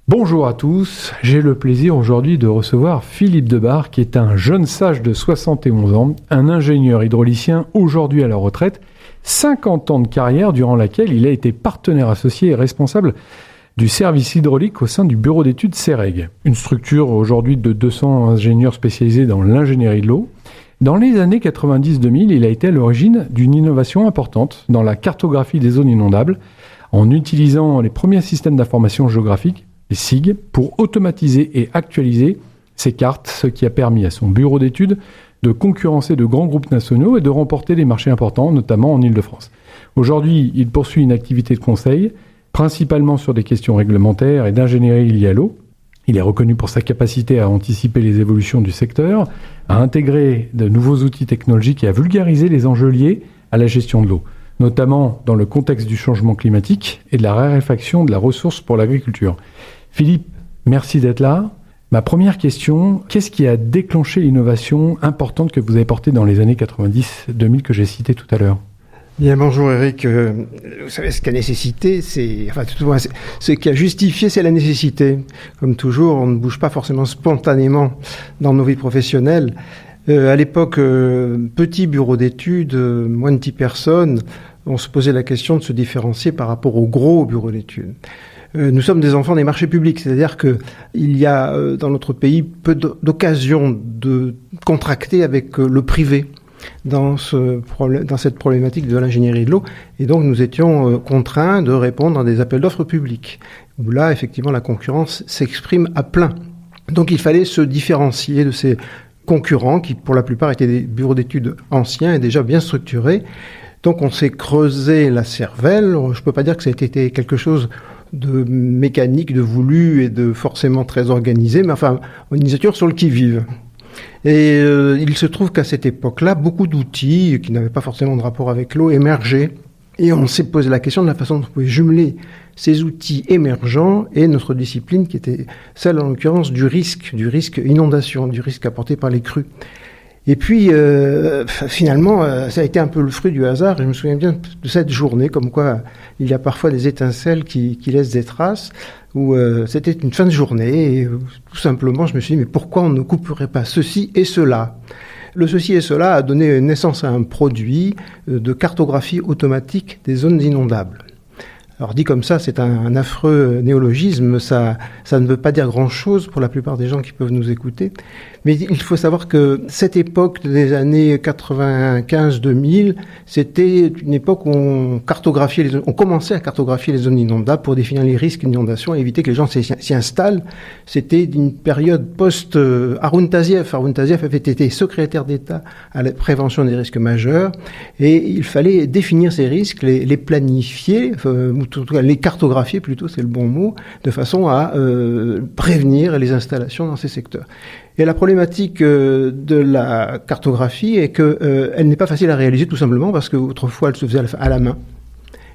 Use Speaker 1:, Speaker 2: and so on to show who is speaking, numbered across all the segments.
Speaker 1: Bonjour à tous, j'ai le plaisir aujourd'hui de recevoir Philippe Debar, qui est un jeune sage de 71 ans, un ingénieur hydraulicien aujourd'hui à la retraite, 50 ans de carrière durant laquelle il a été partenaire associé et responsable du service hydraulique au sein du bureau d'études CEREG, une structure aujourd'hui de 200 ingénieurs spécialisés dans l'ingénierie de l'eau. Dans les années 90-2000, il a été à l'origine d'une innovation importante dans la cartographie des zones inondables, en utilisant les premiers systèmes d'information géographique, les SIG, pour automatiser et actualiser ces cartes, ce qui a permis à son bureau d'études de concurrencer de grands groupes nationaux et de remporter des marchés importants, notamment en Île-de-France. Aujourd'hui, il poursuit une activité de conseil, principalement sur des questions réglementaires et d'ingénierie liées à l'eau. Il est reconnu pour sa capacité à anticiper les évolutions du secteur, à intégrer de nouveaux outils technologiques et à vulgariser les enjeux liés à la gestion de l'eau, notamment dans le contexte du changement climatique et de la raréfaction de la ressource pour l'agriculture. Philippe, merci d'être là. Ma première question, qu'est-ce qui a déclenché l'innovation importante que vous avez portée dans les années 90-2000 que j'ai citée tout à l'heure ?
Speaker 2: Bien, bonjour Eric. Vous savez, ce qui a nécessité, ce qui a justifié, c'est la nécessité. Comme toujours, on ne bouge pas forcément spontanément dans nos vies professionnelles. À l'époque, petit bureau d'études, moins de 10 personnes, on se posait la question de se différencier par rapport au gros bureau d'études. Nous sommes des enfants des marchés publics, c'est-à-dire que il y a dans notre pays peu d'occasions de contracter avec le privé dans cette problématique de l'ingénierie de l'eau, et donc nous étions contraints de répondre à des appels d'offres publics, où là, effectivement, la concurrence s'exprime à plein. Donc il fallait se différencier de ces concurrents qui, pour la plupart, étaient des bureaux d'études anciens et déjà bien structurés. Donc on s'est creusé la cervelle. Je ne peux pas dire que ça a été quelque chose de mécanique, de voulu et de forcément très organisé, mais enfin, on était sur le qui-vive. Et il se trouve qu'à cette époque-là, beaucoup d'outils qui n'avaient pas forcément de rapport avec l'eau émergeaient. Et on s'est posé la question de la façon dont on pouvait jumeler ces outils émergents et notre discipline qui était celle, en l'occurrence, du risque inondation, du risque apporté par les crues. Et puis, finalement, ça a été un peu le fruit du hasard. Et je me souviens bien de cette journée, comme quoi il y a parfois des étincelles qui laissent des traces, où c'était une fin de journée. Et tout simplement, je me suis dit, mais pourquoi on ne couperait pas ceci et cela ? Le ceci et cela a donné naissance à un produit de cartographie automatique des zones inondables. Alors dit comme ça, c'est un affreux néologisme, ça ne veut pas dire grand-chose pour la plupart des gens qui peuvent nous écouter, mais il faut savoir que cette époque des années 95-2000, c'était une époque où on commençait à cartographier les zones inondables pour définir les risques d'inondation et éviter que les gens s'y installent. C'était une période post-Haroun Tazieff. Haroun Tazieff avait été secrétaire d'État à la prévention des risques majeurs et il fallait définir ces risques, les planifier, en tout cas les cartographier plutôt, c'est le bon mot, de façon à prévenir les installations dans ces secteurs. Et la problématique de la cartographie est qu'elle n'est pas facile à réaliser tout simplement parce qu'autrefois elle se faisait à la main.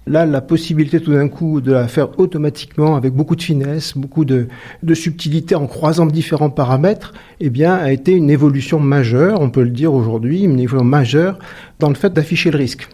Speaker 2: Là, la possibilité tout d'un coup de la faire automatiquement avec beaucoup de finesse, beaucoup de subtilité en croisant différents paramètres, eh bien, a été une évolution majeure, on peut le dire aujourd'hui, une évolution majeure dans le fait d'afficher le risque.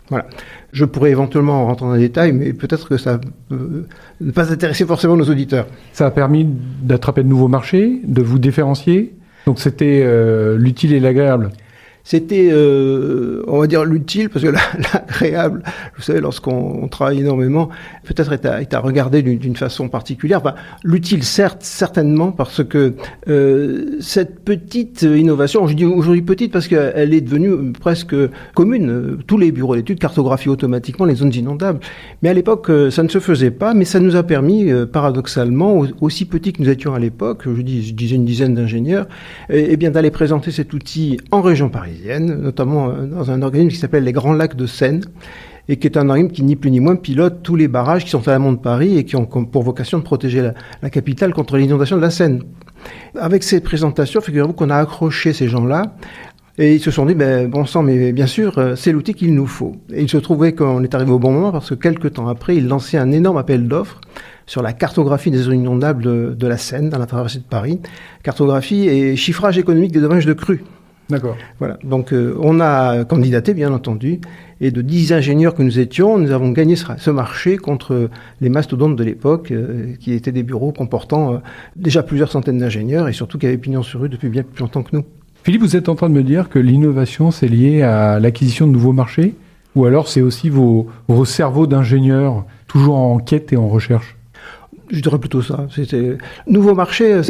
Speaker 2: Voilà. Je pourrais éventuellement rentrer dans les détails, mais peut-être que ça peut ne pas intéresser forcément nos auditeurs.
Speaker 1: Ça a permis d'attraper de nouveaux marchés, de vous différencier. Donc c'était l'utile et l'agréable.
Speaker 2: C'était, on va dire, l'utile, parce que l'agréable, vous savez, lorsqu'on travaille énormément, peut-être est à regarder d'une façon particulière. Enfin, l'utile, certainement, parce que cette petite innovation, je dis aujourd'hui petite parce qu'elle est devenue presque commune. Tous les bureaux d'études cartographient automatiquement les zones inondables. Mais à l'époque, ça ne se faisait pas, mais ça nous a permis, paradoxalement, aussi petits que nous étions à l'époque, je disais une dizaine d'ingénieurs, eh bien d'aller présenter cet outil en région parisienne, notamment dans un organisme qui s'appelle les Grands Lacs de Seine, et qui est un organisme qui, ni plus ni moins, pilote tous les barrages qui sont à l'amont de Paris et qui ont pour vocation de protéger la capitale contre l'inondation de la Seine. Avec ces présentations, figurez-vous qu'on a accroché ces gens-là, et ils se sont dit, bon sang, mais bien sûr, c'est l'outil qu'il nous faut. Et il se trouvait qu'on est arrivé au bon moment, parce que quelques temps après, ils lançaient un énorme appel d'offres sur la cartographie des zones inondables de la Seine, dans la traversée de Paris, cartographie et chiffrage économique des dommages de crues.
Speaker 1: D'accord.
Speaker 2: Voilà. Donc, on a candidaté, bien entendu, et de 10 ingénieurs que nous étions, nous avons gagné ce marché contre les mastodontes de l'époque, qui étaient des bureaux comportant déjà plusieurs centaines d'ingénieurs et surtout qui avaient pignon sur rue depuis bien plus longtemps que nous.
Speaker 1: Philippe, vous êtes en train de me dire que l'innovation, c'est lié à l'acquisition de nouveaux marchés, ou alors c'est aussi vos cerveaux d'ingénieurs toujours en quête et en recherche?
Speaker 2: Je dirais plutôt ça. Nouveau marché,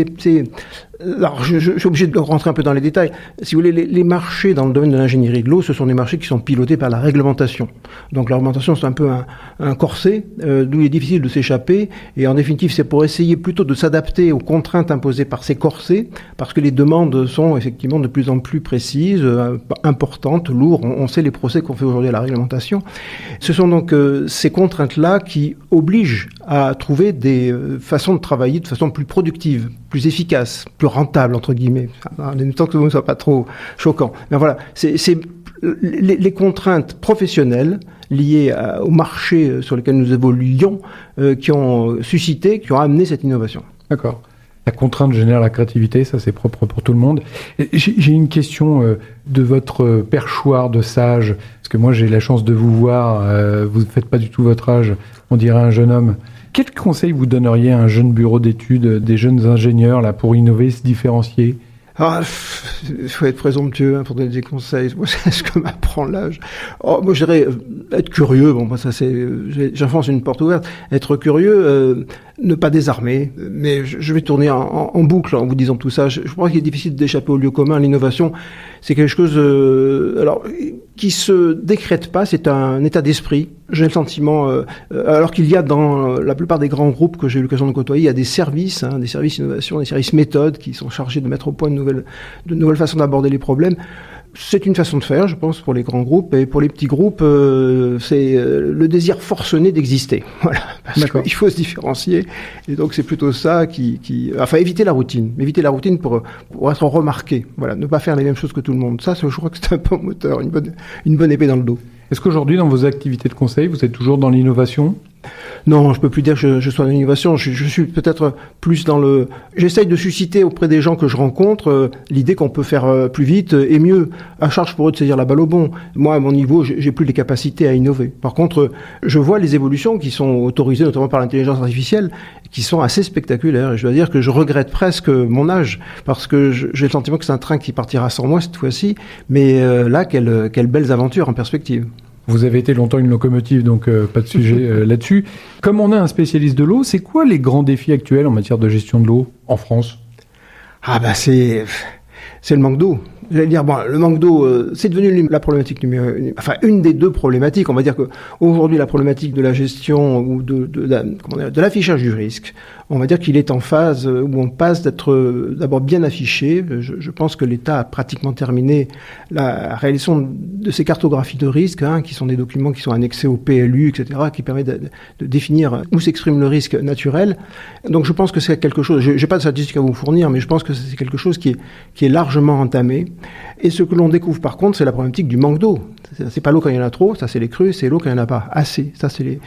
Speaker 2: alors, je suis obligé de rentrer un peu dans les détails. Si vous voulez, les marchés dans le domaine de l'ingénierie de l'eau, ce sont des marchés qui sont pilotés par la réglementation. Donc, la réglementation, c'est un peu un corset, d'où il est difficile de s'échapper. Et en définitive, c'est pour essayer plutôt de s'adapter aux contraintes imposées par ces corsets, parce que les demandes sont effectivement de plus en plus précises, importantes, lourdes. On sait les procès qu'on fait aujourd'hui à la réglementation. Ce sont donc ces contraintes-là qui obligent à trouver des façons de travailler de façon plus productive, plus efficace, plus rentable, entre guillemets, en même temps que ce ne soit pas trop choquant. Mais voilà, c'est les contraintes professionnelles liées au marché sur lequel nous évoluions qui ont amené cette innovation.
Speaker 1: D'accord. La contrainte génère la créativité, ça c'est propre pour tout le monde. J'ai une question de votre perchoir de sage, parce que moi j'ai la chance de vous voir, vous ne faites pas du tout votre âge, on dirait un jeune homme. Quel conseil vous donneriez à un jeune bureau d'études, des jeunes ingénieurs là, pour innover, se différencier?
Speaker 2: Il faut être présomptueux pour donner des conseils. Moi, c'est ce que m'apprend l'âge. Moi, je dirais être curieux. Bon, ça j'enfonce une porte ouverte. Être curieux, ne pas désarmer. Mais je vais tourner en boucle en vous disant tout ça. Je crois qu'il est difficile d'échapper au lieu commun. L'innovation, c'est quelque chose, qui se décrète pas. C'est un état d'esprit. J'ai le sentiment, alors qu'il y a dans la plupart des grands groupes que j'ai eu l'occasion de côtoyer, il y a des services innovation, des services méthodes qui sont chargés de mettre au point de nouvelles façons d'aborder les problèmes. C'est une façon de faire, je pense, pour les grands groupes. Et pour les petits groupes, c'est le désir forcené d'exister. Voilà. Parce qu'il faut se différencier. Et donc, c'est plutôt ça enfin, éviter la routine. Éviter la routine pour être remarqué. Voilà. Ne pas faire les mêmes choses que tout le monde. Ça, je crois que c'est un bon moteur, une bonne épée dans le dos.
Speaker 1: Est-ce qu'aujourd'hui, dans vos activités de conseil, vous êtes toujours dans l'innovation ?
Speaker 2: Non, je peux plus dire que je sois dans l'innovation. Je suis peut-être plus dans j'essaye de susciter auprès des gens que je rencontre l'idée qu'on peut faire plus vite et mieux. À charge pour eux de saisir la balle au bon. Moi, à mon niveau, j'ai plus les capacités à innover. Par contre, je vois les évolutions qui sont autorisées, notamment par l'intelligence artificielle, qui sont assez spectaculaires. Et je dois dire que je regrette presque mon âge, parce que j'ai le sentiment que c'est un train qui partira sans moi cette fois-ci. Mais là, quelles belles aventures en perspective.
Speaker 1: Vous avez été longtemps une locomotive, donc pas de sujet là-dessus. Comme on a un spécialiste de l'eau, c'est quoi les grands défis actuels en matière de gestion de l'eau en France ?
Speaker 2: C'est le manque d'eau. J'allais dire, le manque d'eau, c'est devenu la problématique une des deux problématiques. On va dire que aujourd'hui, la problématique de la gestion ou de l'affichage du risque, on va dire qu'il est en phase où on passe d'être d'abord bien affiché. Je pense que l'État a pratiquement terminé la réalisation de ces cartographies de risque, qui sont des documents qui sont annexés au PLU, etc., qui permettent de définir où s'exprime le risque naturel. Donc je pense que c'est quelque chose, j'ai pas de statistiques à vous fournir, mais je pense que c'est quelque chose qui est largement entamé. Et ce que l'on découvre par contre, c'est la problématique du manque d'eau. C'est pas l'eau quand il y en a trop, ça c'est les crues, c'est l'eau quand il n'y en a pas assez. Ça c'est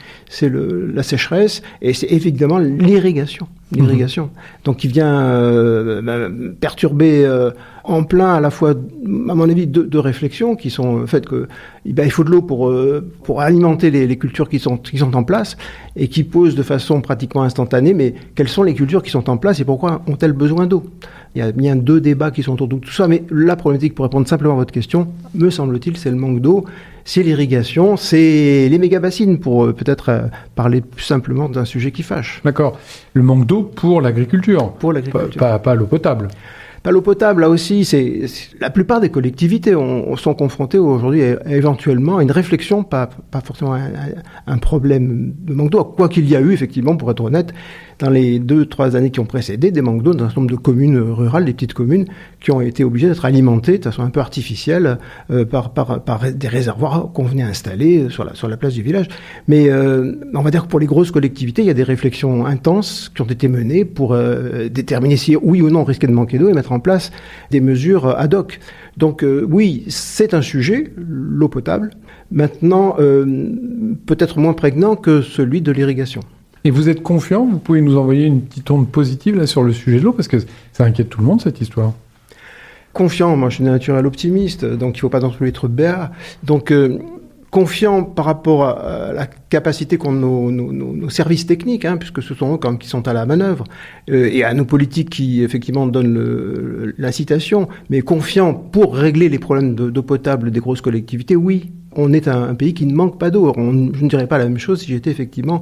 Speaker 2: la sécheresse, et c'est évidemment l'irrigation. Donc qui vient perturber en plein à la fois, à mon avis, deux réflexions qui sont le fait que il faut de l'eau pour alimenter les cultures qui sont en place et qui posent de façon pratiquement instantanée. Mais quelles sont les cultures qui sont en place et pourquoi ont-elles besoin d'eau ? Il y a bien deux débats qui sont autour de tout ça, mais la problématique, pour répondre simplement à votre question, me semble-t-il, c'est le manque d'eau, c'est l'irrigation, c'est les méga-bassines, pour peut-être parler plus simplement d'un sujet qui fâche.
Speaker 1: D'accord. Le manque d'eau pour l'agriculture.
Speaker 2: Pour l'agriculture.
Speaker 1: Pas l'eau potable.
Speaker 2: Pas l'eau potable, là aussi, c'est la plupart des collectivités sont confrontées aujourd'hui éventuellement à une réflexion, pas forcément un problème de manque d'eau, quoi qu'il y a eu, effectivement, pour être honnête, dans les 2-3 années qui ont précédé, des manques d'eau dans un certain nombre de communes rurales, des petites communes, qui ont été obligées d'être alimentées de façon un peu artificielle par des réservoirs qu'on venait installer sur la place du village. Mais on va dire que pour les grosses collectivités, il y a des réflexions intenses qui ont été menées pour déterminer si oui ou non on risquait de manquer d'eau et mettre en place des mesures ad hoc. Donc oui, c'est un sujet, l'eau potable, maintenant peut-être moins prégnant que celui de l'irrigation.
Speaker 1: Et vous êtes confiant ? Vous pouvez nous envoyer une petite onde positive là sur le sujet de l'eau, parce que ça inquiète tout le monde, cette histoire.
Speaker 2: Confiant, moi je suis naturel optimiste, donc il ne faut pas non plus être béat. Donc confiant par rapport à la capacité qu'ont nos services techniques, puisque ce sont eux quand même qui sont à la manœuvre, et à nos politiques qui effectivement donnent l'incitation, mais confiant pour régler les problèmes d'eau potable des grosses collectivités, oui. On est un pays qui ne manque pas d'eau. Je ne dirais pas la même chose si j'étais effectivement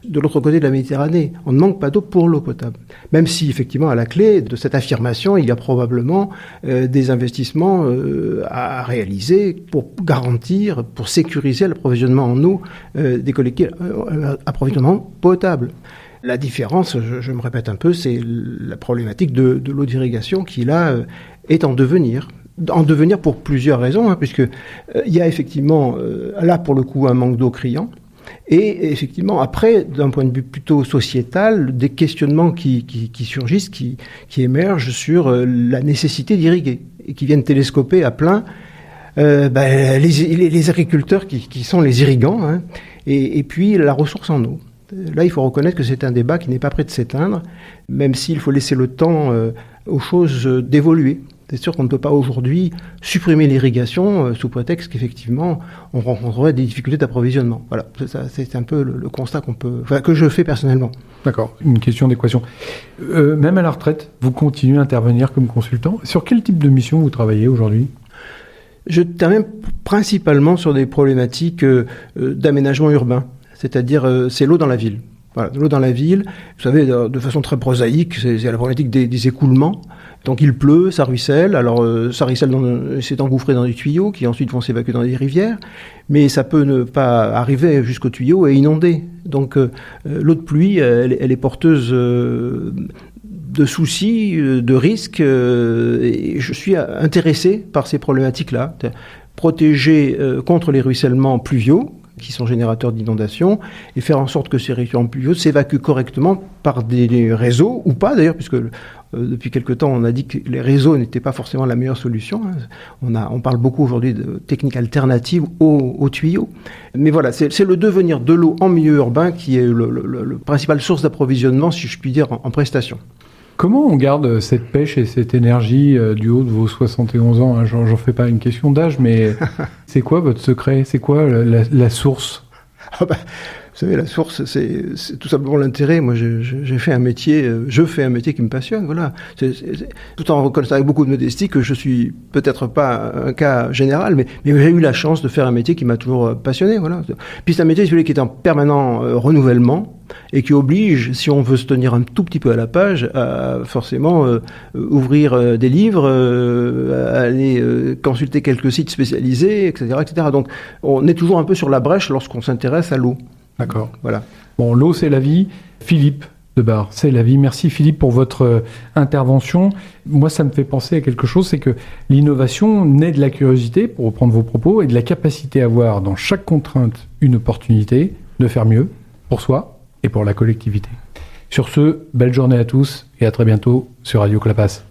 Speaker 2: de l'autre côté de la Méditerranée. On ne manque pas d'eau pour l'eau potable. Même si effectivement à la clé de cette affirmation, il y a probablement des investissements à réaliser pour garantir, pour sécuriser l'approvisionnement en eau des collectivités, approvisionnement potable. La différence, je me répète un peu, c'est la problématique de l'eau d'irrigation qui là est en devenir. En devenir pour plusieurs raisons, puisque il y a effectivement là pour le coup un manque d'eau criant, et effectivement après d'un point de vue plutôt sociétal des questionnements qui surgissent, qui émergent sur la nécessité d'irriguer et qui viennent télescoper à plein les agriculteurs qui sont les irrigants, et puis la ressource en eau. Là, il faut reconnaître que c'est un débat qui n'est pas prêt de s'éteindre, même s'il faut laisser le temps aux choses d'évoluer. C'est sûr qu'on ne peut pas aujourd'hui supprimer l'irrigation sous prétexte qu'effectivement on rencontrerait des difficultés d'approvisionnement. Voilà, c'est un peu le constat que je fais personnellement.
Speaker 1: D'accord, une question d'équation. Même à la retraite, vous continuez à intervenir comme consultant. Sur quel type de mission vous travaillez aujourd'hui ?
Speaker 2: Je termine principalement sur des problématiques d'aménagement urbain, c'est-à-dire c'est l'eau dans la ville. Voilà, de l'eau dans la ville, vous savez, de façon très prosaïque, c'est la problématique des écoulements. Donc il pleut, ça ruisselle, alors ça ruisselle, c'est engouffré dans des tuyaux qui ensuite vont s'évacuer dans des rivières, mais ça peut ne pas arriver jusqu'aux tuyaux et inonder. Donc l'eau de pluie, elle est porteuse de soucis, de risques, et je suis intéressé par ces problématiques-là. Protéger contre les ruissellements pluviaux, qui sont générateurs d'inondations, et faire en sorte que ces ruissellements pluviaux s'évacuent correctement par des réseaux, ou pas d'ailleurs, puisque depuis quelque temps on a dit que les réseaux n'étaient pas forcément la meilleure solution. On parle beaucoup aujourd'hui de techniques alternatives aux tuyaux. Mais voilà, c'est le devenir de l'eau en milieu urbain qui est le principale source d'approvisionnement, si je puis dire, en prestation.
Speaker 1: Comment on garde cette pêche et cette énergie du haut de vos 71 ans, J'en fais pas une question d'âge, mais c'est quoi votre secret ? C'est quoi la source ?
Speaker 2: Vous savez, la source, c'est tout simplement l'intérêt. Moi, je fais un métier qui me passionne, voilà. Tout en reconnaissant avec beaucoup de modestie que je suis peut-être pas un cas général, mais j'ai eu la chance de faire un métier qui m'a toujours passionné, voilà. Puis c'est un métier, celui qui est en permanent renouvellement et qui oblige, si on veut se tenir un tout petit peu à la page, à forcément ouvrir des livres, aller consulter quelques sites spécialisés, etc., etc. Donc, on est toujours un peu sur la brèche lorsqu'on s'intéresse à l'eau.
Speaker 1: D'accord.
Speaker 2: Voilà.
Speaker 1: Bon, l'eau, c'est la vie. Philippe Debar, c'est la vie. Merci Philippe pour votre intervention. Moi, ça me fait penser à quelque chose, c'est que l'innovation naît de la curiosité, pour reprendre vos propos, et de la capacité à voir dans chaque contrainte une opportunité de faire mieux pour soi et pour la collectivité. Sur ce, belle journée à tous et à très bientôt sur Radio Clapas.